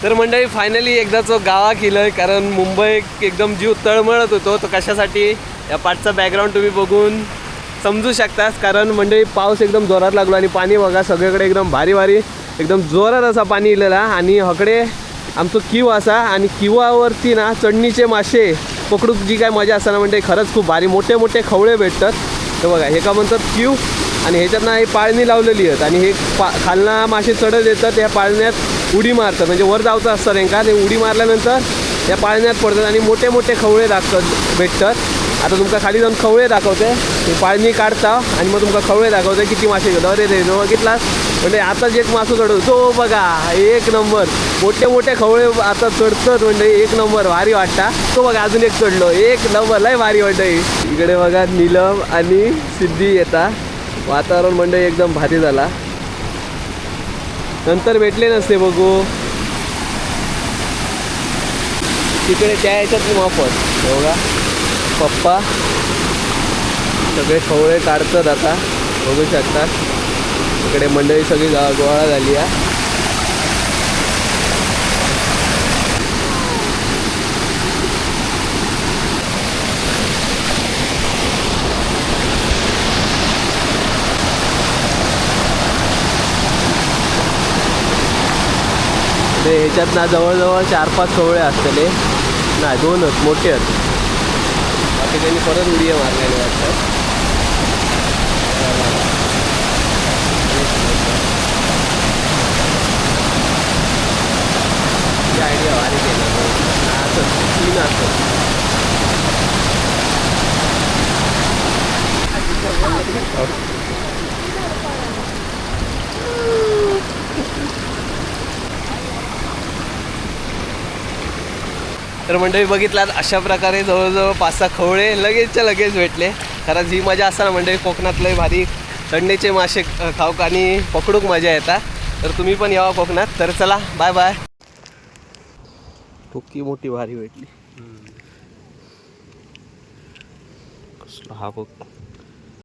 तर मंडळी फायनली एकदाच गावा केलं, कारण मुंबई एकदम जीव तळमळत होतो. तो कशासाठी या पाठचा बॅकग्राऊंड तुम्ही बघून समजू शकतास. कारण मंडळी पाऊस एकदम जोरात लागलो आणि पाणी बघा सगळीकडे एकदम भारी भारी एकदम जोरात असा पाणी इलेला. आणि हकडे आमचं किव असा आणि किवावरती ना चढणीचे मासे पकडूक जी काय मजा असताना म्हणजे खरंच खूप भारी मोठे मोठे खवळे भेटतात. तर बघा हे का म्हणतात किव. आणि ह्याच्यात ना ही पाळणी लावलेली आहेत आणि हे खालना मासे चढत येतात. या पाळण्यात उडी मारतात, म्हणजे वर जावचं असतं रेंका. ते उडी मारल्यानंतर या पाळण्यात पडतात आणि मोठे मोठे खवळे भेटतात. आता तुमका खाली जाऊन खवळे दाखवते. हे पाळणी काढता आणि मग तुमका खवळे दाखवते किती मासे घेतो. अरे रे बघितलास म्हणजे आताच एक मासू चढवतो तो बघा एक नंबर. मोठे मोठे खवळे आता चढतात म्हणजे एक नंबर भारी वाटता. तो बघा अजून एक चढलो एक नंबर लय भारी वाटतं. इकडे बघा नीलम आणि सिद्धी येता. वातावरण म्हणजे एकदम भारी झाला. नंतर भेटले नसते बघू तिकडे त्या ह्याच्यात वापर बघा पप्पा सगळे खवळे काढतात. आता बघू शकता इकडे मंडळी सगळी गोळा झाली आहे. ह्याच्यात ना जवळजवळ 4-5 खवळे असतले. नाही 2च मोठे आहेत. बाकी त्यांनी परत उडी मारलेली वाटतं. आयडिया भारी केलं असं 3 असतं. तर मंडळी बघितलात अशा प्रकारे जवळजवळ 5-6 खवळे लगेचच्या लगेच भेटले. खरंच ही मजा असताना मंडळी कोकणातलं भारी थंडीचे मासे खाऊक आणि पकडूक मजा येतात. तर तुम्ही पण यावा कोकणात. तर चला बाय बाय. टोकी मोठी भारी भेटली. कसला हा बघ.